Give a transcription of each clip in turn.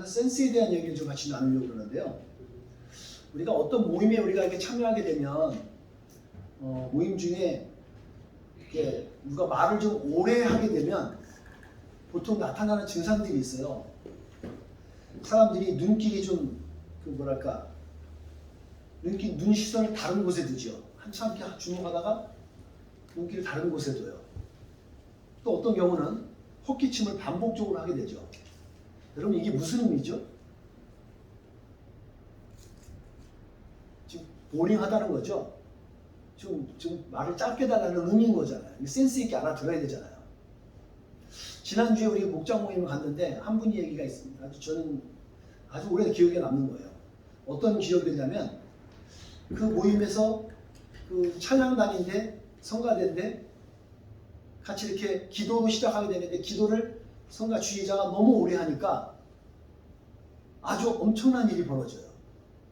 센스에 대한 얘기를 좀 같이 나누려고 그러는데요. 우리가 어떤 모임에 우리가 이렇게 참여하게 되면 모임 중에 이렇게 누가 말을 좀 오래 하게 되면 보통 나타나는 증상들이 있어요. 사람들이 눈길이 좀 눈 시선을 다른 곳에 두죠. 한참 이렇게 주목하다가 눈길을 다른 곳에 둬요. 또 어떤 경우는 헛기침을 반복적으로 하게 되죠. 여러분 이게 무슨 의미죠? 지금 보링하다는 거죠. 좀 말을 짧게 달라는 의미인 거잖아요. 센스 있게 알아들어야 되잖아요. 지난주에 우리 목장 모임을 갔는데 한 분이 얘기가 있습니다. 저는 아주 오래 기억에 남는 거예요. 어떤 기억이냐면 그 모임에서 그 찬양단인데 성가대인데 같이 이렇게 기도로 시작하게 되는데 기도를 성가 주의자가 너무 오래 하니까 아주 엄청난 일이 벌어져요.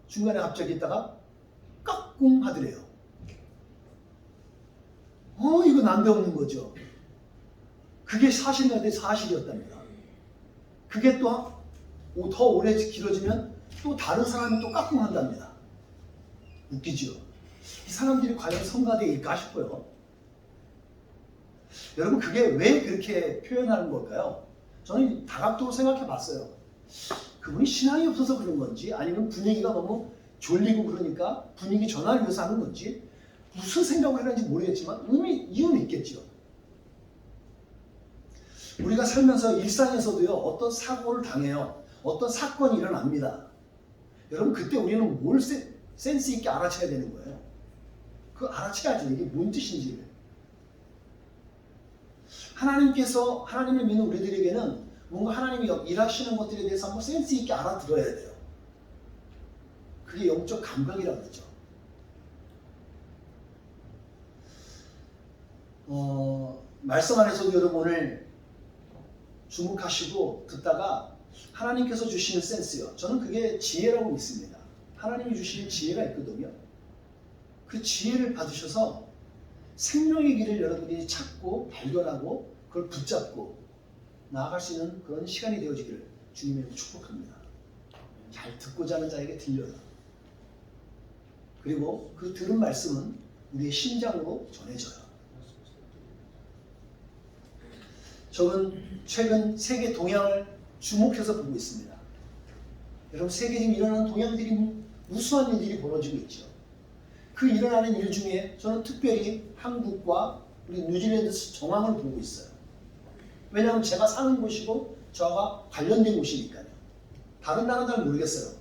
중간에 갑자기 있다가 깍꿍 하더래요. 이거 난데없는 거죠. 그게 사실인데 사실이었답니다. 그게 또 더 오래 길어지면 또 다른 사람이 또 깍꿍 한답니다. 웃기죠? 이 사람들이 과연 성가대일까 싶어요. 여러분 그게 왜 그렇게 표현하는 걸까요? 저는 다각도로 생각해 봤어요. 그분이 신앙이 없어서 그런 건지 아니면 분위기가 너무 졸리고 그러니까 분위기 전환을 위해서 하는 건지 무슨 생각을 하는지 모르겠지만 이유는 있겠죠. 우리가 살면서 일상에서도요 어떤 사고를 당해요. 어떤 사건이 일어납니다. 여러분 그때 우리는 뭘 센스 있게 알아채야 되는 거예요. 그거 알아채야죠. 이게 뭔 뜻인지를. 하나님을 믿는 우리들에게는 뭔가 하나님이 일하시는 것들에 대해서 한번 센스 있게 알아들어야 돼요. 그게 영적 감각이라고 그러죠. 말씀 안에서도 여러분 오늘 주목하시고 듣다가 하나님께서 주시는 센스요. 저는 그게 지혜라고 믿습니다. 하나님이 주시는 지혜가 있거든요. 그 지혜를 받으셔서 생명의 길을 여러분이 찾고 발견하고 그걸 붙잡고 나아갈 수 있는 그런 시간이 되어지기를 주님의 축복합니다. 잘 듣고자 하는 자에게 들려라. 그리고 그 들은 말씀은 우리의 심장으로 전해져요. 저는 최근 세계 동향을 주목해서 보고 있습니다. 여러분 세계에 지금 일어나는 동향들이 무수한 일들이 벌어지고 있죠. 그 일어나는 일 중에 저는 특별히 한국과 우리 뉴질랜드 정황을 보고 있어요. 왜냐하면 제가 사는 곳이고 저와 관련된 곳이니까요. 다른 나라는 잘 모르겠어요.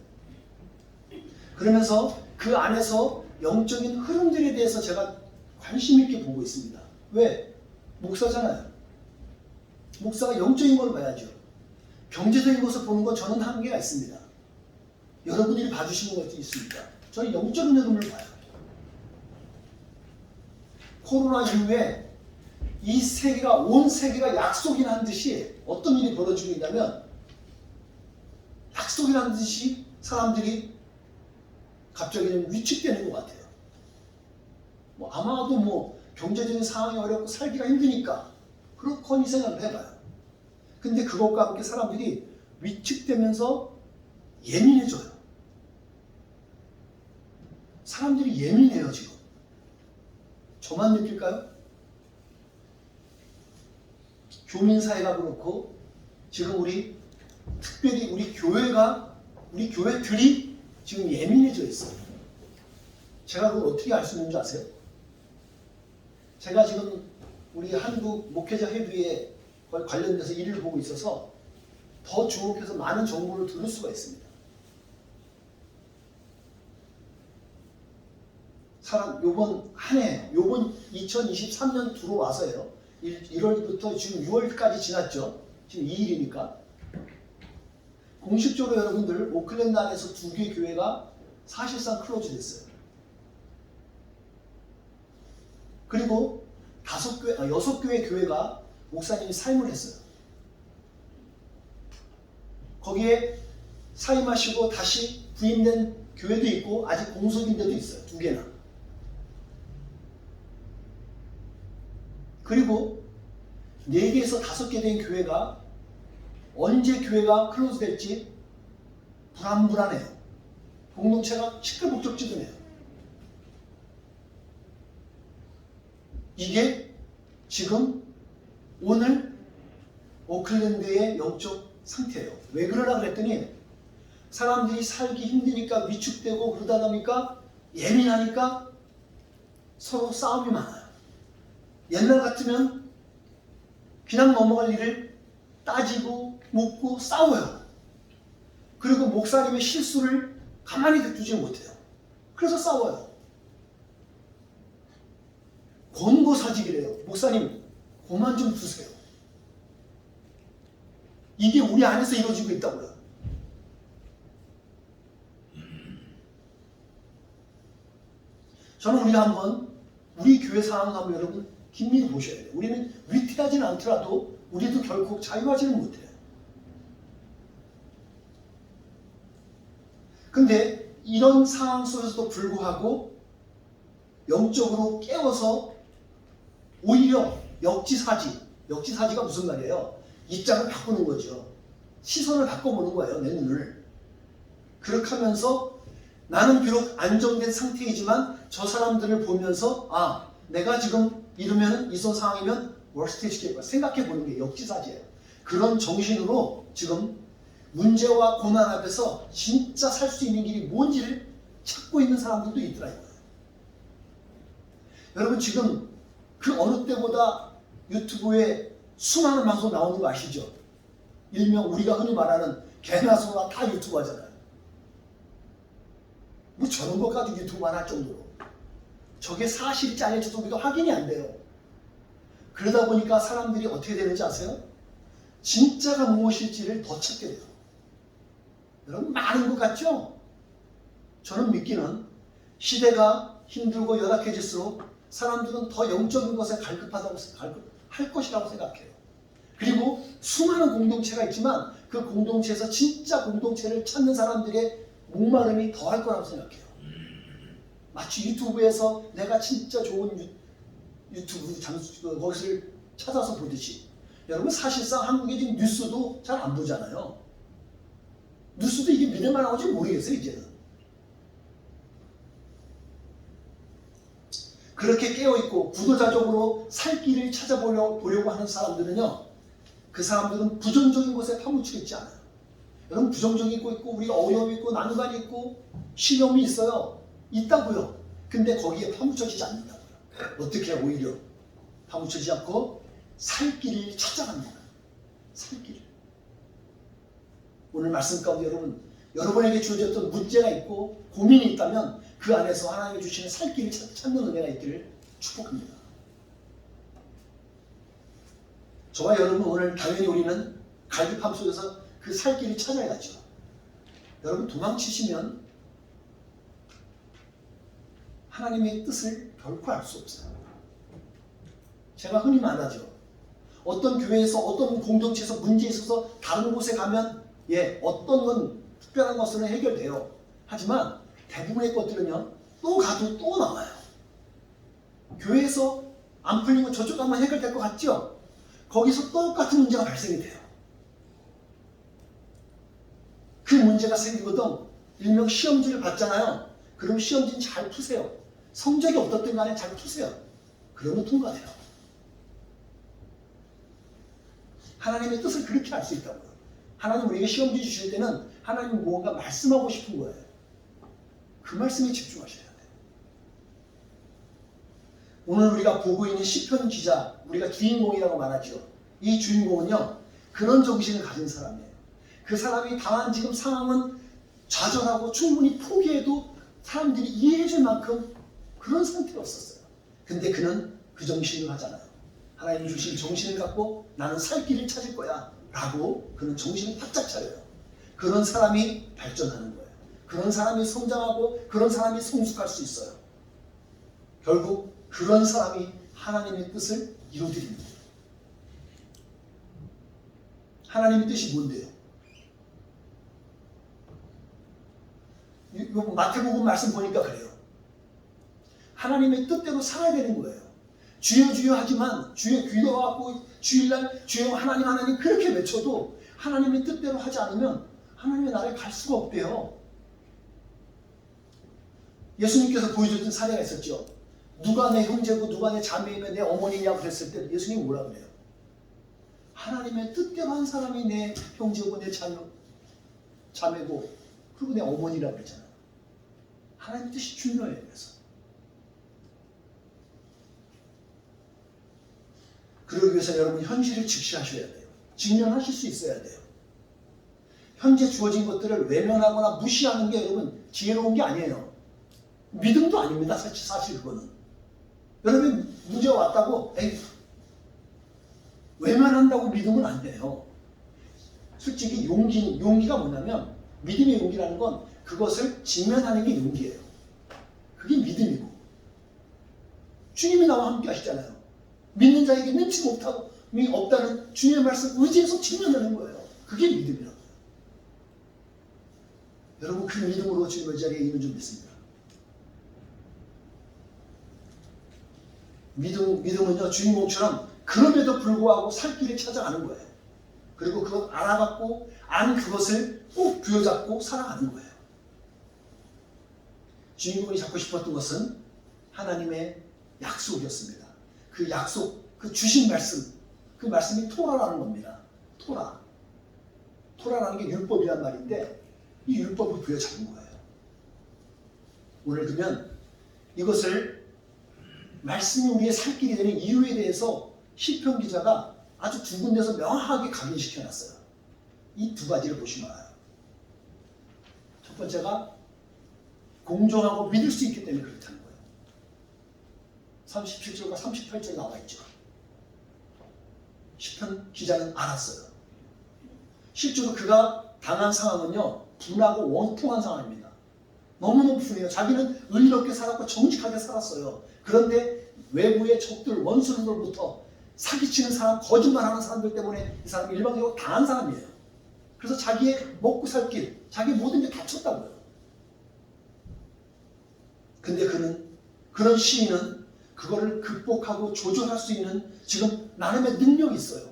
그러면서 그 안에서 영적인 흐름들에 대해서 제가 관심 있게 보고 있습니다. 왜? 목사잖아요. 목사가 영적인 걸 봐야죠. 경제적인 것을 보는 건 저는 한계가 있습니다. 여러분들이 봐주시는 것도 있습니다. 저는 영적인 흐름을 봐요. 코로나 이후에 온 세계가 약속이라는 듯이 어떤 일이 벌어지고 있냐면 약속이라는 듯이 사람들이 갑자기 좀 위축되는 것 같아요. 아마도 경제적인 상황이 어렵고 살기가 힘드니까 그렇거니 생각을 해봐요. 근데 그것과 함께 사람들이 위축되면서 예민해져요. 사람들이 예민해요 지금. 저만 느낄까요? 교민사회가 그렇고 지금 특별히 우리 교회들이 지금 예민해져 있어요. 제가 그걸 어떻게 알 수 있는 줄 아세요? 제가 지금 우리 한국 목회자 협의회 관련돼서 일을 보고 있어서 더 주목해서 많은 정보를 들을 수가 있습니다. 요번 2023년 들어와서요. 1월부터 지금 6월까지 지났죠. 지금 2일이니까. 공식적으로 여러분들 오클랜드 안에서 2개 교회가 사실상 클로즈 됐어요. 그리고 6개의 교회가 목사님이 사임을 했어요. 거기에 사임하시고 다시 부임된 교회도 있고 아직 공석인 데도 있어요. 2개나. 그리고 4개에서 5개 된 교회가 언제 교회가 클로즈 될지 불안불안해요. 공동체가 시끌벅적지근해요. 이게 지금 오늘 오클랜드의 영적 상태예요. 왜 그러나 그랬더니 사람들이 살기 힘드니까 위축되고 그러다 보니까 예민하니까 서로 싸움이 많아요. 옛날 같으면 그냥 넘어갈 일을 따지고 묻고 싸워요. 그리고 목사님의 실수를 가만히 두지 못해요. 그래서 싸워요. 권고사직이래요. 목사님 고만 좀 두세요. 이게 우리 안에서 이루어지고 있다고요. 저는 우리가 한번 우리 교회 상황을 한번 여러분 긴밀히 보셔야 돼요. 우리는 위태하지는 않더라도 우리도 결코 자유하지는 못해요. 근데 이런 상황 속에서도 불구하고 영적으로 깨워서 오히려 역지사지가 무슨 말이에요? 입장을 바꾸는 거죠. 시선을 바꿔보는 거예요. 내 눈을. 그렇게 하면서 나는 비록 안정된 상태이지만 저 사람들을 보면서 내가 지금 이러면 이런 상황이면 월스트 시킬 거야. 생각해 보는 게 역지사지예요. 그런 정신으로 지금 문제와 고난 앞에서 진짜 살 수 있는 길이 뭔지를 찾고 있는 사람들도 있더라고요. 여러분 지금 그 어느 때보다 유튜브에 수많은 방송 나오는 거 아시죠? 일명 우리가 흔히 말하는 개나 소나 다 유튜브 하잖아요. 뭐 저런 거 가지고 유튜브만 할 정도로. 저게 사실이 아닐지도 우리가 확인이 안 돼요. 그러다 보니까 사람들이 어떻게 되는지 아세요? 진짜가 무엇일지를 더 찾게 돼요. 여러분 많은 것 같죠? 저는 믿기는 시대가 힘들고 열악해질수록 사람들은 더 영적인 것에 할 것이라고 생각해요. 그리고 수많은 공동체가 있지만 그 공동체에서 진짜 공동체를 찾는 사람들의 목마름이 더할 거라고 생각해요. 마치 유튜브에서 내가 진짜 좋은 유튜브 거기를 찾아서 보듯이 여러분 사실상 한국의 지금 뉴스도 잘 안 보잖아요. 뉴스도 이게 믿을만 나오지 모르겠어요 이제는. 그렇게 깨어있고 구도자적으로 살 길을 찾아보려고 하는 사람들은요, 그 사람들은 부정적인 것에 파묻혀 있지 않아요. 여러분 부정적인 거 있고 우리가 어려움이 있고 난관이 있고 시험이 있어요. 있다고요. 근데 거기에 파묻혀지지 않는다고요. 어떻게 오히려 파묻혀지지 않고 살 길을 찾아갑니다. 살 길을. 오늘 말씀 가운데 여러분에게 주어졌던 문제가 있고 고민이 있다면 그 안에서 하나님이 주시는 살 길을 찾는 은혜가 있기를 축복합니다. 저와 여러분 오늘 당연히 우리는 갈급함 속에서 그 살 길을 찾아야죠. 여러분 도망치시면 하나님의 뜻을 결코 알 수 없어요. 제가 흔히 말하죠. 어떤 교회에서 어떤 공동체에서 문제 있어서 다른 곳에 가면 어떤 건 특별한 것으로 해결돼요. 하지만 대부분의 것들은요 또 가도 또 나와요. 교회에서 안 풀리고 저쪽 가면 해결될 것 같죠? 거기서 똑같은 문제가 발생이 돼요. 그 문제가 생기거든 일명 시험지를 받잖아요. 그럼 시험지는 잘 푸세요. 성적이 어떻든 간에 잘 푸세요. 그러면 통과돼요. 하나님의 뜻을 그렇게 알 수 있다고요. 하나님 우리에게 시험지 주실 때는 하나님 무언가 말씀하고 싶은 거예요. 그 말씀에 집중하셔야 돼요. 오늘 우리가 보고 있는 시편 기자, 우리가 주인공이라고 말하죠. 이 주인공은요 그런 정신을 가진 사람이에요. 그 사람이 당한 지금 상황은 좌절하고 충분히 포기해도 사람들이 이해해줄 만큼 그런 상태였었어요. 근데 그는 그 정신을 하잖아요. 하나님 주신 정신을 갖고 나는 살 길을 찾을 거야 라고 그는 정신을 바짝 차려요. 그런 사람이 발전하는 거예요. 그런 사람이 성장하고 그런 사람이 성숙할 수 있어요. 결국 그런 사람이 하나님의 뜻을 이루어드립니다. 하나님의 뜻이 뭔데요? 마태복음 말씀 보니까 그래요. 하나님의 뜻대로 살아야 되는 거예요. 주여 주여 하지만 주의 귀도 갖고 주일날 주여 하나님 하나님 그렇게 외쳐도 하나님의 뜻대로 하지 않으면 하나님의 나라에 갈 수가 없대요. 예수님께서 보여줬던 사례가 있었죠. 누가 내 형제고 누가 내 자매이면 내 어머니냐 그랬을 때 예수님이 뭐라 그래요? 하나님의 뜻대로 한 사람이 내 형제고 내 자매고 그리고 내 어머니라고 그랬잖아요. 하나님 뜻이 중요해요. 그래서 그러기 위해서 여러분 현실을 직시하셔야 돼요. 직면하실 수 있어야 돼요. 현재 주어진 것들을 외면하거나 무시하는 게 여러분 지혜로운 게 아니에요. 믿음도 아닙니다. 사실 그거는. 여러분 문제가 왔다고 외면한다고 믿음은 안 돼요. 솔직히 용기가 뭐냐면 믿음의 용기라는 건 그것을 직면하는 게 용기예요. 그게 믿음이고 주님이 나와 함께 하시잖아요. 믿는 자에게 능치 못하고 없다는 주님의 말씀 의지해서 직면하는 거예요. 그게 믿음이라고요. 여러분 그 믿음으로 주님의 자리에 있는 줄 믿습니다. 믿음은요 주인공처럼 그럼에도 불구하고 살 길을 찾아가는 거예요. 그리고 그것 알아갖고 안 그것을 꼭 부여잡고 살아가는 거예요. 주인공이 잡고 싶었던 것은 하나님의 약속이었습니다. 그 약속, 그 주신 말씀, 그 말씀이 토라라는 겁니다. 토라라는 게 율법이란 말인데 이 율법을 부여잡은 거예요. 오늘 그러면 이것을 말씀이 우리의 살 길이 되는 이유에 대해서 시편 기자가 아주 두 군데서 명확하게 각인시켜놨어요. 이 두 가지를 보시면 알아요. 첫 번째가 공정하고 믿을 수 있기 때문에 그렇다는 거예요. 37절과 38절 나와 있죠. 시편 기자는 알았어요. 실제로 그가 당한 상황은요 분하고 원통한 상황입니다. 너무너무 분해요. 자기는 의롭게 살았고 정직하게 살았어요. 그런데 외부의 적들, 원수들로부터 사기치는 사람, 거짓말하는 사람들 때문에 이 사람이 일방적으로 당한 사람이에요. 그래서 자기의 먹고 살 길, 자기 모든 게 닫혔다고요. 근데 그런 시인은 그거를 극복하고 조절할 수 있는 지금 나름의 능력이 있어요.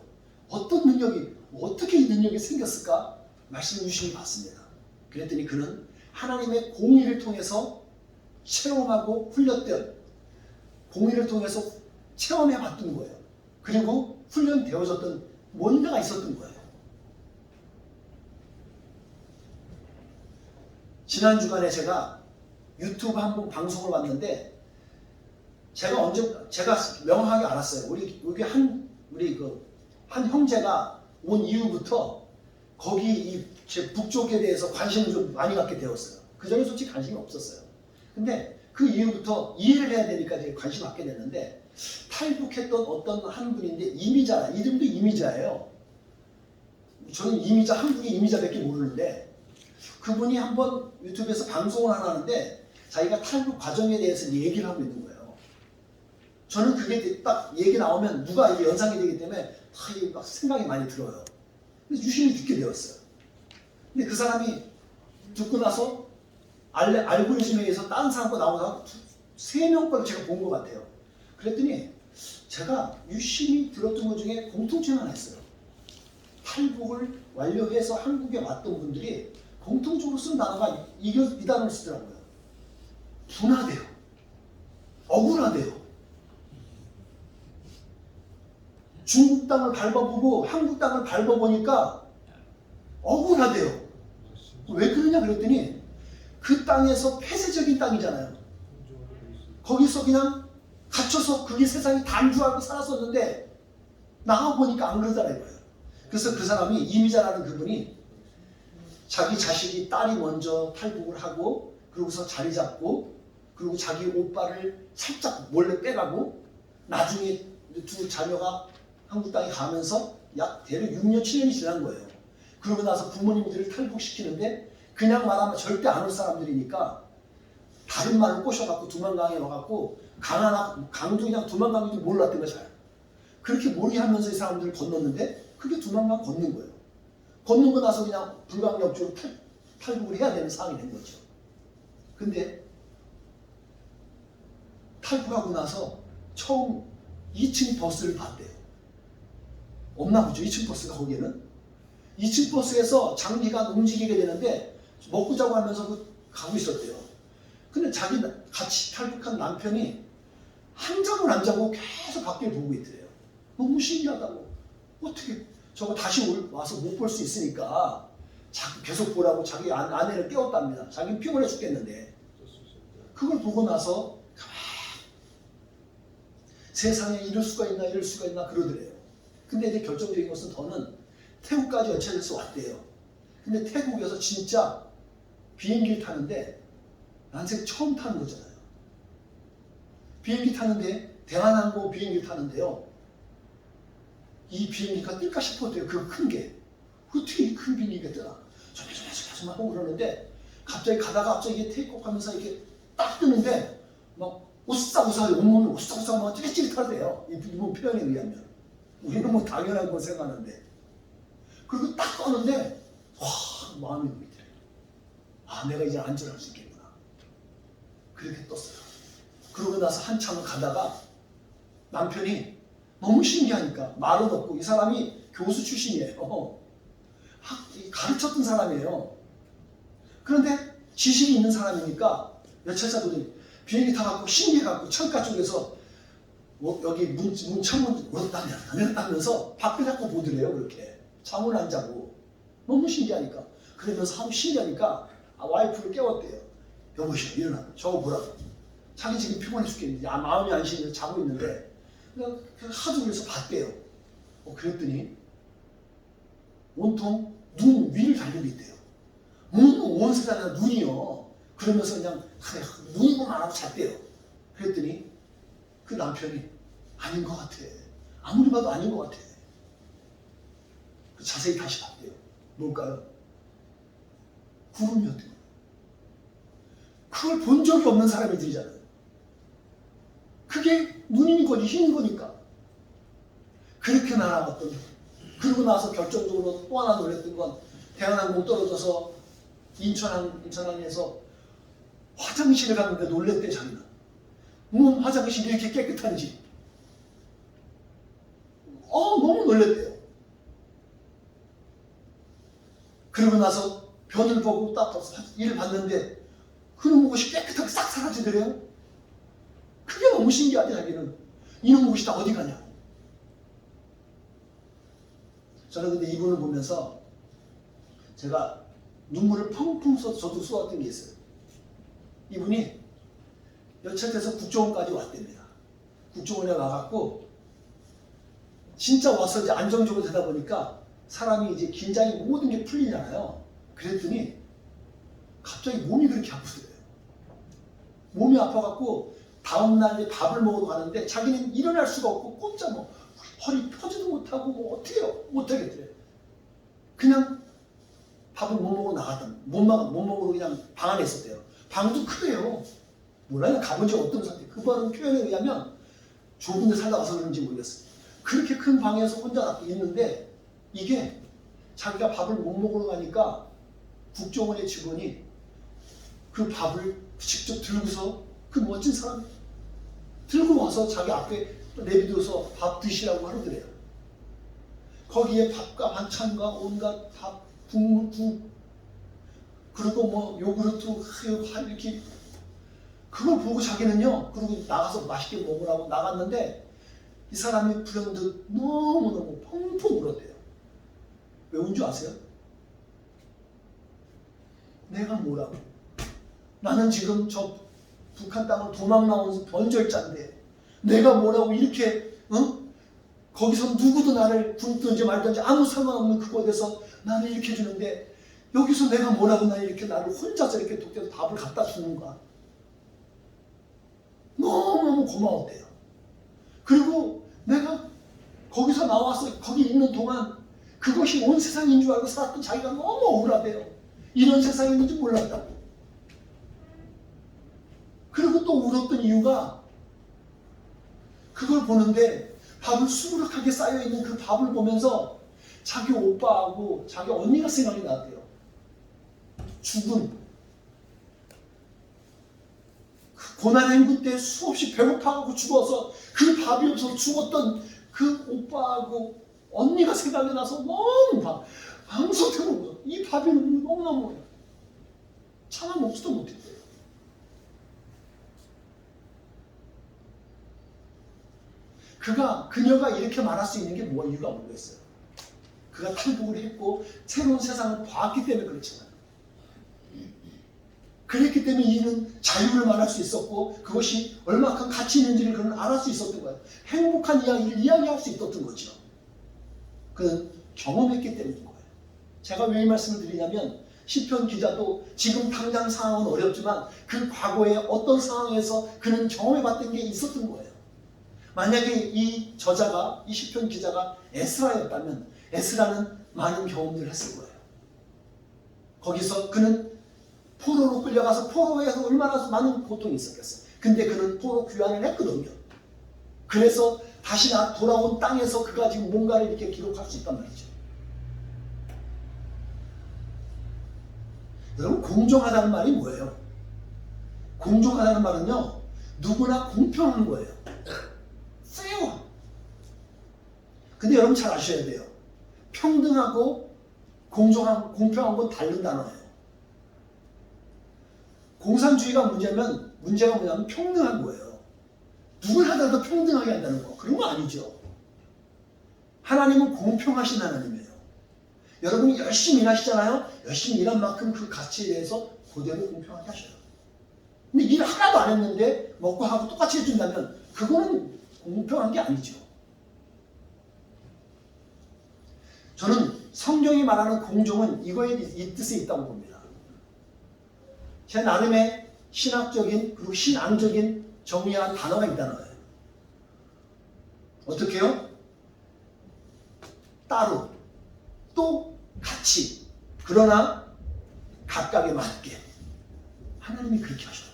어떤 능력이, 어떻게 이 능력이 생겼을까? 말씀 주시니 봤습니다. 그랬더니 그는 하나님의 공의를 통해서 체험하고 훈련된 공의를 통해서 체험해 봤던 거예요. 그리고 훈련되어졌던 뭔가가 있었던 거예요. 지난 주간에 제가 유튜브 한번 방송을 봤는데 제가 명확하게 알았어요. 우리 한 형제가 온 이후부터 거기 제 북쪽에 대해서 관심을 좀 많이 갖게 되었어요. 그 전에 솔직히 관심이 없었어요. 근데 그 이후부터 이해를 해야 되니까 되게 관심을 갖게 됐는데 탈북했던 어떤 한 분인데 이미자, 이름도 이미자예요. 저는 이미자, 한국의 이미자밖에 모르는데 그분이 한번 유튜브에서 방송을 하나 하는데 자기가 탈북 과정에 대해서 얘기를 하고 있는 거예요. 저는 그게 딱 얘기 나오면 누가 이게 연상이 되기 때문에 막 생각이 많이 들어요. 그래서 유심히 듣게 되었어요. 근데 그 사람이 듣고 나서 알고리즘에 의해서 다른 사람과 나오다가 3명 걸 제가 본 것 같아요. 그랬더니 제가 유심히 들었던 것 중에 공통점이 하나 있어요. 탈북을 완료해서 한국에 왔던 분들이 공통적으로 쓴 단어가 이 단어를 쓰더라고요. 분하대요. 억울하대요. 중국 땅을 밟아보고 한국 땅을 밟아보니까 억울하대요. 왜 그러냐 그랬더니 그 땅에서 폐쇄적인 땅이잖아요. 거기서 그냥 갇혀서 그게 세상이 단주하고 살았었는데 나가보니까 안 그러더라 이거예요. 그래서 그 사람이 이미자라는 그분이 자기 자식이 딸이 먼저 탈북을 하고 그러고서 자리 잡고 그리고 자기 오빠를 살짝 몰래 빼가고 나중에 두 자녀가 한국 땅에 가면서 약 대략 6년 7년이 지난 거예요. 그러고 나서 부모님들을 탈북시키는데 그냥 말하면 절대 안 올 사람들이니까 다른 말을 꼬셔갖고 두만강에 와갖고 강도 그냥 두만강인지 몰랐던 거죠. 그렇게 몰이하면서 이 사람들을 건넜는데 그게 두만강 건넌 거예요. 건너고 나서 그냥 불가항력적으로 탈북을 해야 되는 상황이 된 거죠. 근데 탈북하고 나서 처음 2층 버스를 봤대요. 없나 보죠. 2층 버스가 거기에는. 2층 버스에서 장기가 움직이게 되는데 먹고 자고 하면서 가고 있었대요. 근데 자기 같이 탈북한 남편이 한 잠을 안 자고 계속 밖을 보고 있더래요. 너무 신기하다고. 어떻게 저거 다시 와서 못 볼 수 있으니까 계속 보라고 자기 아내를 깨웠답니다. 자기는 피곤해 죽겠는데. 그걸 보고 나서 세상에 이럴 수가 있나 그러더래요. 근데 이제 결정적인 것은 더는 태국까지 연착해서 왔대요. 근데 태국에서 진짜 비행기를 타는데 난생 처음 타는 거잖아요. 비행기 타는데 대한항공 비행기를 타는데요. 이 비행기가 뜰까 싶었대요. 그 큰 게. 어떻게 이 큰 비행기가 뜨나. 조마조마 하고 그러는데 갑자기 가다가 이게 테이크오프 하면서 이렇게 딱 뜨는데 막 오싹오싹 온몸이 오싹오싹 막 찌릿찌릿하대요. 이분 표현에 의하면. 우리는 뭐 당연한 거 생각하는데. 그리고 딱 떠는데 와 마음이 놓이더래요. 아 내가 이제 안전할 수 있겠구나. 그렇게 떴어요. 그러고 나서 한참을 가다가 남편이 너무 신기하니까 말은 없고 이 사람이 교수 출신이에요. 가르쳤던 사람이에요. 그런데 지식이 있는 사람이니까 여차사분이 비행기 타갖고 신기해갖고 창가 쪽에서 여기 창문 열었다면서 밖을 자꾸 보더래요. 그렇게 잠을 안 자고 너무 신기하니까 그러면서 신기하니까 와이프를 깨웠대요. 여보시오 일어나 저거 보라고. 자기 지금 피곤해 죽겠는데 마음이 안 쉬는데 자고 있는데 하도 그래서 봤대요. 그랬더니 온통 눈 위를 달리고 있대요. 온 세상에 눈이요. 그러면서 그냥 눈이고만 하고 잤대요. 그랬더니 그 남편이 아닌 것 같아. 아무리 봐도 아닌 것 같아. 자세히 다시 봤대요. 뭘까요? 구름이었대요. 그걸 본 적이 없는 사람들이잖아요. 그게 눈인 거니 힘인 거니까. 그렇게 날아갔던. 그러고 나서 결정적으로 또 하나 놀랬던 건 대한항공 떨어져서 인천항에서 화장실에 갔는데 놀랬대 자기는. 화장실이 이렇게 깨끗한지. 너무 놀랬대요. 그러고 나서 변을 보고 딱 일을 봤는데 그놈 곳이 깨끗하게 싹 사라지더래요. 그게 너무 신기하지 자기는. 이놈 곳이 다 어디 가냐고. 저는 근데 이분을 보면서 제가 눈물을 펑펑 저도 쏟았던 게 있어요. 이분이 연착돼서 국정원까지 왔답니다. 국정원에 와갖고 진짜 와서 이제 안정적으로 되다 보니까 사람이 이제 긴장이 모든 게 풀리잖아요. 그랬더니 갑자기 몸이 그렇게 아프더래요. 몸이 아파갖고 다음날 밥을 먹으러 가는데 자기는 일어날 수가 없고 꼼짝 허리 펴지도 못하고 어떻게요? 못하겠대요. 그냥 밥을 못 먹으러 못 먹으러 그냥 방 안에 있었대요. 방도 크대요. 몰라요. 가본 적 없던 상태. 그 말은 표현에 의하면 좁은 데 살다 와서 그런지 모르겠어요. 그렇게 큰 방에서 혼자 있는데 이게 자기가 밥을 못 먹으러 가니까 국정원의 직원이 그 밥을 직접 들고서 그 멋진 사람 들고 와서 자기 앞에 내비둬서 밥 드시라고 하더래요. 거기에 밥과 반찬과 온갖 밥, 국물, 국 그리고 요구르트 이렇게 그걸 보고 자기는요. 그리고 나가서 맛있게 먹으라고 나갔는데 이 사람이 불현듯 너무너무 펑펑 울었대요. 왜 운 줄 아세요? 내가 뭐라고? 나는 지금 저 북한 땅을 도망 나온 변절자인데 내가 뭐라고 이렇게 거기서 누구도 나를 굶든지 말든지 아무 상관없는 그곳에서 나는 이렇게 해주는데 여기서 내가 뭐라고 나를 이렇게 나를 혼자서 이렇게 독대서 밥을 갖다 주는가? 너무너무 고마웠대요. 그리고 내가 거기서 나와서 거기 있는 동안 그것이 온 세상인 줄 알고 살았던 자기가 너무 억울하대요. 이런 세상이 있는지 몰랐다고. 그리고 또 울었던 이유가 그걸 보는데 밥을 수두룩하게 쌓여있는 그 밥을 보면서 자기 오빠하고 자기 언니가 생각이 났대요. 죽은 그 고난행군 때 수없이 배고파하고 죽어서 그 밥이 없어서 죽었던 그 오빠하고 언니가 생각이 나서 너무 항상 태우고 이 밥이 너무너무 차마 먹지도 못했대요. 그녀가 이렇게 말할 수 있는 게 뭐가 이유가 뭐겠어요? 그가 탈북을 했고 새로운 세상을 봤기 때문에 그렇잖아요. 그랬기 때문에 이는 자유를 말할 수 있었고 그것이 얼마큼 가치 있는지를 그는 알을 수 있었던 거예요. 행복한 이야기를 이야기할 수 있었던 거죠. 그는 경험했기 때문인 거예요. 제가 왜 이 말씀을 드리냐면 시편 기자도 지금 당장 상황은 어렵지만 그 과거에 어떤 상황에서 그는 경험해봤던 게 있었던 거예요. 만약에 이 저자가, 이 시편 기자가 에스라였다면 에스라는 많은 경험들을 했을 거예요. 거기서 그는 포로로 끌려가서 포로에서 얼마나 많은 고통이 있었겠어요. 근데 그는 포로 귀환을 했거든요. 그래서 다시 돌아온 땅에서 그가 지금 뭔가를 이렇게 기록할 수 있단 말이죠. 여러분, 공정하다는 말이 뭐예요? 공정하다는 말은요, 누구나 공평한 거예요. fair. 근데 여러분 잘 아셔야 돼요. 평등하고 공정한, 공평한 건 다른 단어예요. 공산주의가 문제가 뭐냐면 평등한 거예요. 누굴 하더라도 평등하게 한다는 거. 그런 거 아니죠. 하나님은 공평하신 하나님이에요. 여러분이 열심히 일하시잖아요. 열심히 일한 만큼 그 가치에 대해서 그대로 공평하게 하셔요. 근데 일 하나도 안 했는데 먹고 하고 똑같이 해준다면 그거는 공평한 게 아니죠. 저는 성경이 말하는 공정은 이 뜻에 있다고 봅니다. 제 나름의 신학적인 그리고 신앙적인 정의한 단어가 있다는 거예요. 어떻게 해요? 따로 또 같이 그러나 각각에 맞게 하나님이 그렇게 하셔요.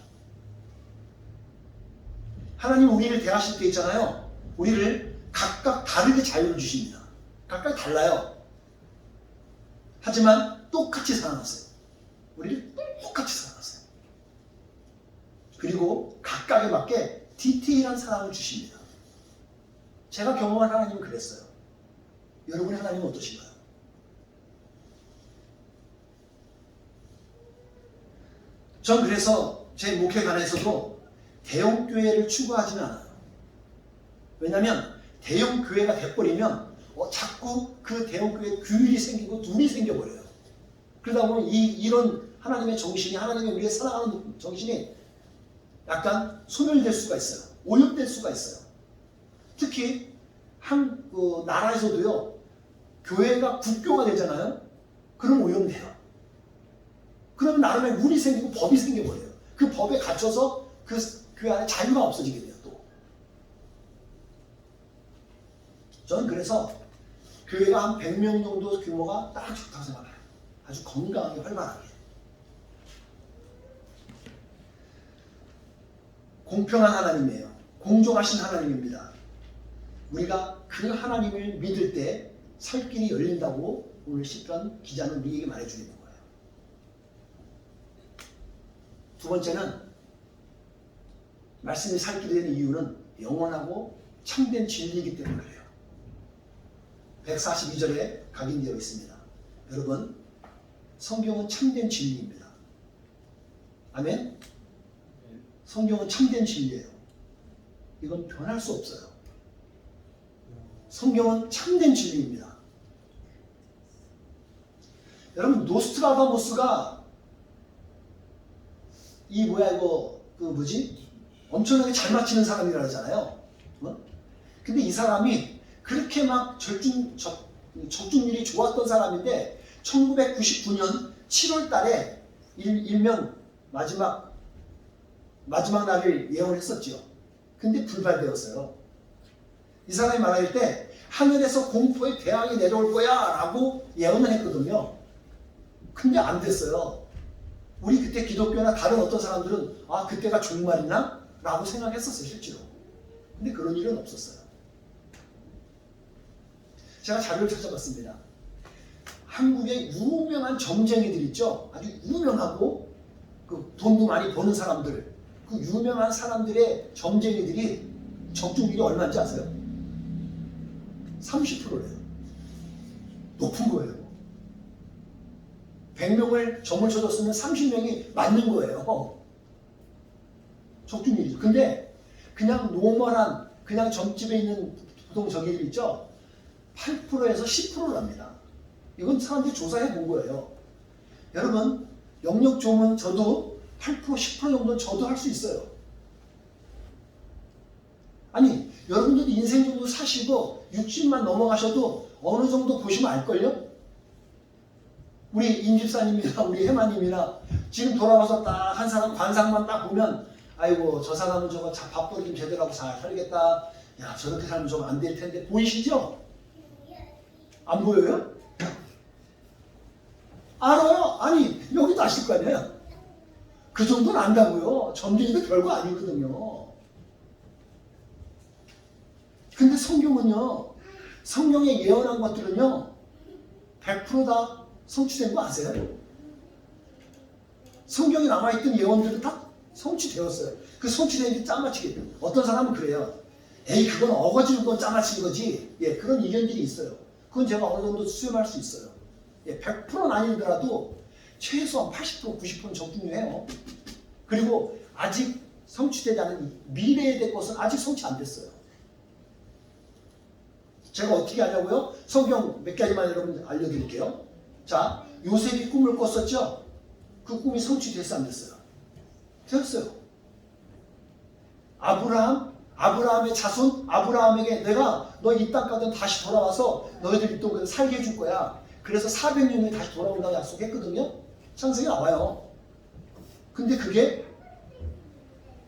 하나님 우리를 대하실 때 있잖아요. 우리를 각각 다르게 자유를 주십니다. 각각 달라요. 하지만 똑같이 사랑하세요. 우리를 똑같이 사랑하세요. 그리고 각각에 맞게 디테일한 사랑을 주십니다. 제가 경험한 하나님은 그랬어요. 여러분의 하나님은 어떠신가요? 전 그래서 제 목회관에서도 대형교회를 추구하지는 않아요. 왜냐하면 대형교회가 돼버리면 자꾸 그 대형교회에 규율이 생기고 둘이 생겨버려요. 그러다 보면 이런 하나님의 정신이, 하나님의 우리의 사랑하는 정신이 약간 소멸될 수가 있어요. 오염될 수가 있어요. 특히 한 나라에서도요. 교회가 국교가 되잖아요. 그럼 오염돼요. 그러면 나름의 룰이 생기고 법이 생겨버려요. 그 법에 갇혀서 그 안에 자유가 없어지게 돼요. 또. 저는 그래서 교회가 한 100명 정도 규모가 딱 좋다고 생각해요. 아주 건강하게 활발하게. 공평한 하나님이에요. 공정하신 하나님입니다. 우리가 그 하나님을 믿을 때 살 길이 열린다고 오늘 시편 기자는 우리에게 말해주는 거예요. 두 번째는 말씀이 살 길이 되는 이유는 영원하고 참된 진리이기 때문에 그래요. 142절에 각인되어 있습니다. 여러분, 성경은 참된 진리입니다. 아멘? 성경은 참된 진리예요. 이건 변할 수 없어요. 성경은 참된 진리입니다. 여러분, 노스트라다무스가 엄청나게 잘 맞히는 사람이라 하잖아요. 근데 이 사람이 그렇게 막 적중률이 좋았던 사람인데 1999년 7월 달에 일명 마지막 날을 예언했었죠. 근데 불발되었어요. 이 사람이 말할 때 하늘에서 공포의 대왕이 내려올 거야 라고 예언을 했거든요. 근데 안 됐어요. 우리 그때 기독교나 다른 어떤 사람들은 그때가 종말이나? 라고 생각했었어요. 실제로. 근데 그런 일은 없었어요. 제가 자료를 찾아봤습니다. 한국의 유명한 점쟁이들 있죠. 아주 유명하고 그 돈도 많이 버는 사람들, 그 유명한 사람들의 점쟁이들이 적중률이 얼마인지 아세요? 30%래요. 높은 거예요. 100명을 점을 쳐줬으면 30명이 맞는 거예요. 적중률이죠. 근데 그냥 노멀한 그냥 점집에 있는 부동 저기들 있죠. 8%에서 10%랍니다. 이건 사람들이 조사해 본 거예요. 여러분 영역 좋으면 저도 8% 10% 정도는 저도 할 수 있어요. 아니 여러분들도 인생 정도 사시고 60만 넘어가셔도 어느 정도 보시면 알걸요? 우리 임집사님이나 우리 해마님이나 지금 돌아와서 딱 한 사람 관상만 딱 보면 아이고 저 사람은 저거 밥벌이 좀 제대로 하고 잘 살겠다. 야 저렇게 살면 좀 안 될 텐데 보이시죠? 안 보여요? 알아요? 아니 여기도 아실 거 아니에요? 그 정도는 안다고요. 점쟁이도 별거 아니거든요. 근데 성경은요. 성경에 예언한 것들은요. 100%다 성취된 거 아세요? 성경에 남아있던 예언들은 다 성취되었어요. 그 성취된 게 짜맞추게 돼요. 어떤 사람은 그래요. 에이 그건 어거지로 건 짜맞추는 거지. 예, 그런 의견들이 있어요. 그건 제가 어느 정도 수렴할 수 있어요. 예, 100%는 아니더라도 최소한 80% 90%는 적중해요. 그리고 아직 성취되지 않은 미래에 될 것은 아직 성취 안 됐어요. 제가 어떻게 하냐고요? 성경 몇 가지만 여러분 알려드릴게요. 자, 요셉이 꿈을 꿨었죠? 그 꿈이 성취됐어 안 됐어요? 되었어요. 아브라함의 자손, 아브라함에게 내가 너 이 땅 가든 다시 돌아와서 너희들이 또 살게 해줄 거야. 그래서 400년에 다시 돌아온다고 약속했거든요. 창세기 나와요. 근데 그게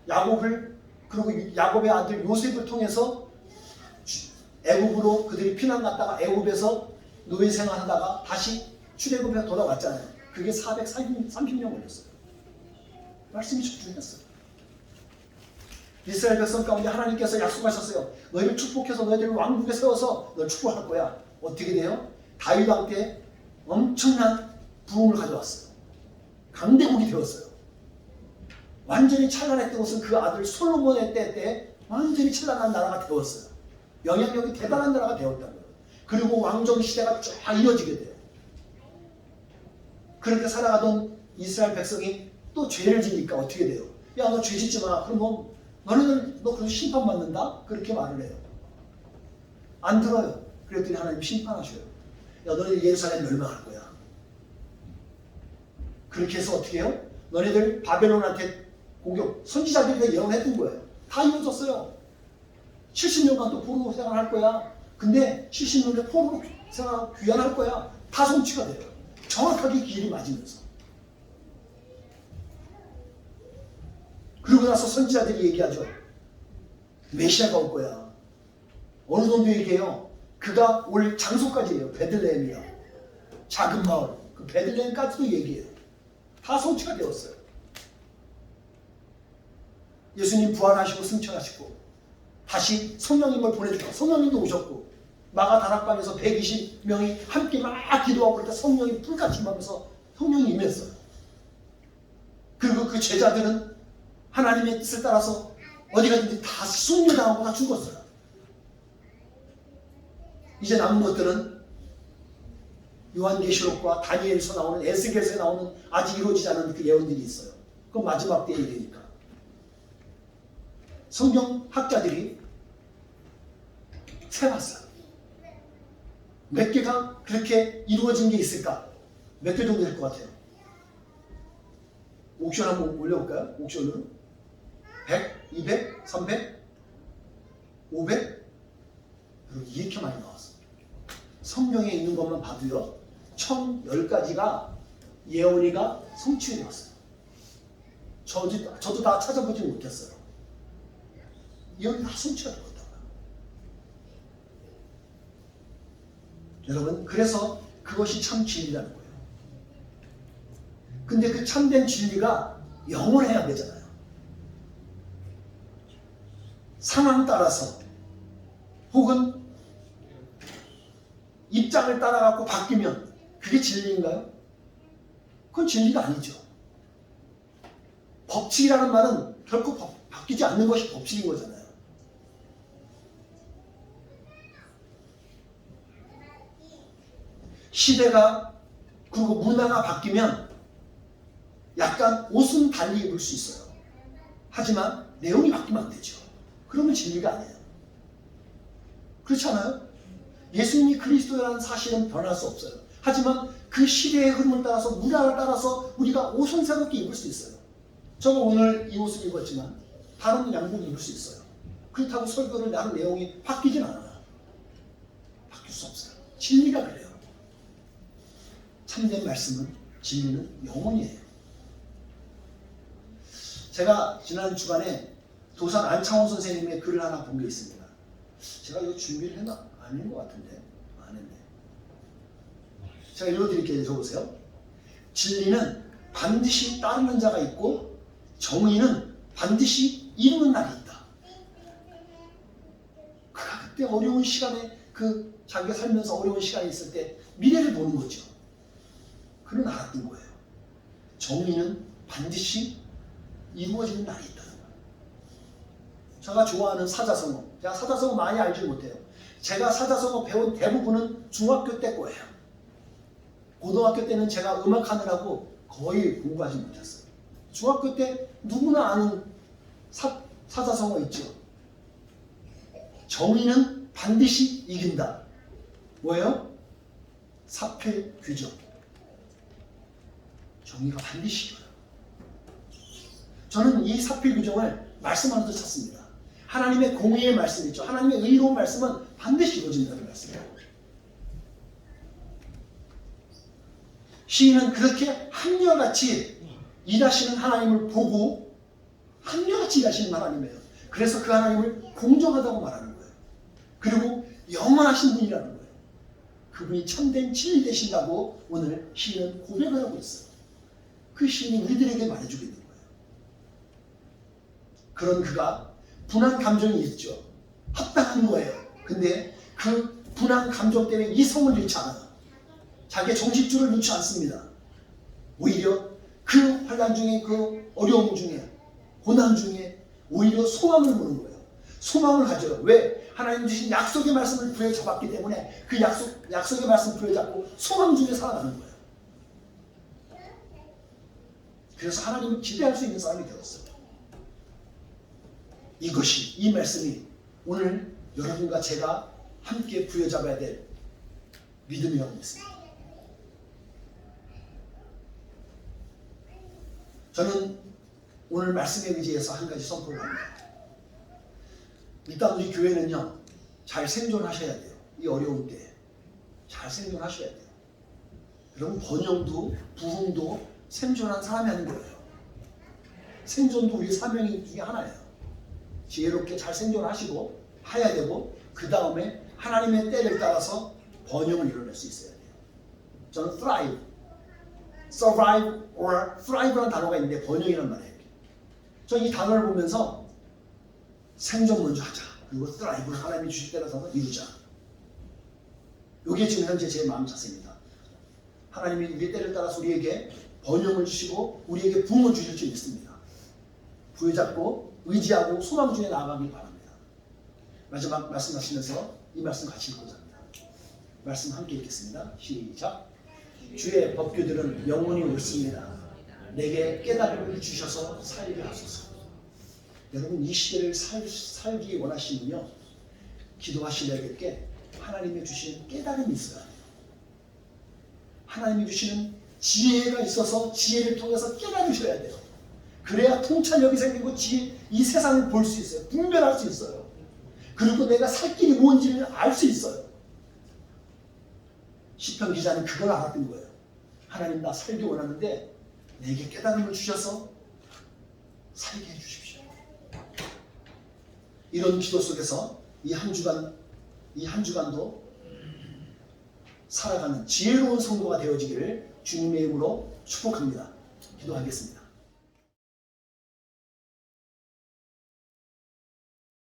야곱을 그리고 야곱의 아들 요셉을 통해서 애굽으로 그들이 피난 갔다가 애굽에서 노예 생활하다가 다시 출애굽에 돌아왔잖아요. 그게 430년 걸렸어요. 말씀이 적중했어요. 이스라엘 백성 가운데 하나님께서 약속하셨어요. 너희를 축복해서 너희들을 왕국에 세워서 너를 축복할 거야. 어떻게 돼요? 다윗 왕 때 엄청난 부흥을 가져왔어요. 강대국이 되었어요. 완전히 찬란했던 것은 그 아들 솔로몬의 때 완전히 찬란한 나라가 되었어요. 영향력이 대단한 나라가 되었다는 거예요. 그리고 왕정 시대가 쫙 이어지게 돼요. 그렇게 살아가던 이스라엘 백성이 또 죄를 지니까 어떻게 돼요? 야, 너 죄 짓지 마. 그럼 너네들 너 그래서 심판받는다? 그렇게 말을 해요. 안 들어요. 그랬더니 하나님 심판하셔요. 야, 너네들 예루살렘 멸망할 거야. 그렇게 해서 어떻게 해요? 너네들 바벨론한테 공격, 선지자들이 예언했던 거예요. 다 이루어졌어요. 70년간 또 포로 생활할 거야. 근데 70년에 포로 생활 귀환할 거야. 다 성취가 돼요. 정확하게 길이 맞으면서. 그러고 나서 선지자들이 얘기하죠. 메시아가 올 거야. 어느 정도 얘기해요. 그가 올 장소까지예요. 베들레헴이요. 작은 마을. 그 베들레헴까지도 얘기해요. 다 성취가 되었어요. 예수님 부활하시고 승천하시고 다시 성령님을 보내주고 성령님도 오셨고 마가 다락방에서 120명이 함께 막 기도하고 그러니까 성령이 불같이 임하면서 성령이 임했어요. 그리고 그 제자들은 하나님의 뜻을 따라서 어디 가든지 다 순교당하고 다 죽었어요. 이제 남은 것들은 요한계시록과 다니엘에서 나오는 에스겔에서 나오는 아직 이루어지지 않은 그 예언들이 있어요. 그건 마지막 때의 일이니까. 성경학자들이 세봤어요. 몇 개가 그렇게 이루어진 게 있을까? 몇 개 정도 될 것 같아요? 옥션 한번 올려볼까요? 옥션으로 100, 200, 300, 500 이렇게 많이 나왔어요. 성경에 있는 것만 봐도요 1010가지가 예언이가 성취되었어요. 저도 다 찾아보지 못했어요. 예언이 다 성취가 되었다고요. 여러분 그래서 그것이 참 진리라는 거예요. 근데 그 참된 진리가 영원해야 되잖아요. 상황 따라서 혹은 입장을 따라가고 바뀌면 그게 진리인가요? 그건 진리가 아니죠. 법칙이라는 말은 결코 바뀌지 않는 것이 법칙인 거잖아요. 시대가 그리고 문화가 바뀌면 약간 옷은 달리 입을 수 있어요. 하지만 내용이 바뀌면 안 되죠. 그러면 진리가 아니에요. 그렇지 않아요? 예수님이 그리스도라는 사실은 변할 수 없어요. 하지만 그 시대의 흐름을 따라서 문화를 따라서 우리가 옷은 새롭게 입을 수 있어요. 저는 오늘 이 옷을 입었지만 다른 양복을 입을 수 있어요. 그렇다고 설교를 나는 내용이 바뀌진 않아요. 바뀔 수 없어요. 진리가 그래요. 참된 말씀은 진리는 영원이에요. 제가 지난 주간에 도산 안창원 선생님의 글을 하나 본 게 있습니다. 제가 이거 준비를 했나? 아닌 것 같은데. 안 했네. 제가 읽어드릴게요. 적으세요. 진리는 반드시 따르는 자가 있고 정의는 반드시 이루는 날이 있다. 그가 그때 어려운 시간에 자기가 살면서 어려운 시간이 있을 때 미래를 보는 거죠. 그는 알았던 거예요. 정의는 반드시 이루어지는 날이 있다는 거예요. 제가 좋아하는 사자성어. 제가 사자성어 많이 알지 못해요. 제가 사자성어 배운 대부분은 중학교 때 거예요. 고등학교 때는 제가 음악하느라고 거의 공부하지 못했어요. 중학교 때 누구나 아는 사자성어 있죠. 정의는 반드시 이긴다. 뭐예요? 사필규정. 정의가 반드시 이겨요. 저는 이 사필규정을 말씀 안에서 찾습니다. 하나님의 공의의 말씀이죠. 하나님의 의로운 말씀은 반드시 이루어진다는 말씀이에요. 시인은 그렇게 한결같이 일하시는 하나님을 보고 한결같이 일하시는 하나님이에요. 그래서 그 하나님을 공정하다고 말하는 거예요. 그리고 영원하신 분이라는 거예요. 그분이 참된 진리 되신다고 오늘 시인은 고백을 하고 있어요. 그 시인이 우리들에게 말해주고 있는 거예요. 그런 그가 분한 감정이 있죠. 합당한 거예요. 근데 그 분한 감정 때문에 이성을 잃지 않아요. 자기의 정식줄을 놓지 않습니다. 오히려 그 환난 중에, 그 어려움 중에, 고난 중에 오히려 소망을 보는 거예요. 소망을 가져요. 왜? 하나님 주신 약속의 말씀을 부여잡았기 때문에 그 약속의 말씀을 부여잡고 소망 중에 살아가는 거예요. 그래서 하나님을 기대할 수 있는 사람이 되었어요. 이 말씀이 오늘 여러분과 제가 함께 부여잡아야 될 믿음이라고 믿습니다. 저는 오늘 말씀에 의지해서 한 가지 선포를 합니다. 일단 우리 교회는요, 잘 생존하셔야 돼요. 이 어려운 때에 잘 생존하셔야 돼요. 여러분, 번영도 부흥도 생존한 사람이 하는 거예요. 생존도 우리 사명 중에 하나예요. 지혜롭게 잘 생존하시고 해야 되고, 그 다음에 하나님의 때를 따라서 번영을 이뤄낼 수 있어야 돼요. 저는 thrive, survive or thrive라는 단어가 있는데 번영이란 말이에요. 저는 이 단어를 보면서 생존 먼저 하자. 그리고 thrive를 하나님이 주실 때를 따라서 이루자. 이게 지금 현재 제 마음 자세입니다. 하나님이 우리의 때를 따라서 우리에게 번영을 주시고 우리에게 부흥을 주실 줄 믿습니다. 부여잡고 의지하고 소망 중에 나아가길 바랍니다. 마지막 말씀하시면서 이 말씀 같이 읽고자 합니다. 말씀 함께 읽겠습니다. 시작. 주의 법규들은 영원히 옳습니다. 내게 깨달음을 주셔서 살게 하소서. 여러분, 이 시대를 살기 원하시면요, 기도하시려게 하나님이 주신 깨달음이 있어야 돼요. 하나님이 주시는 지혜가 있어서 지혜를 통해서 깨달으셔야 돼요. 그래야 통찰력이 생기고 이 세상을 볼 수 있어요. 분별할 수 있어요. 그리고 내가 살 길이 뭔지를 알 수 있어요. 시편 기자는 그걸 알았던 거예요. 하나님, 나 살기 원하는데 내게 깨달음을 주셔서 살게 해주십시오. 이런 기도 속에서 이 한 주간도 살아가는 지혜로운 성도가 되어지기를 주님의 이름으로 축복합니다. 기도하겠습니다.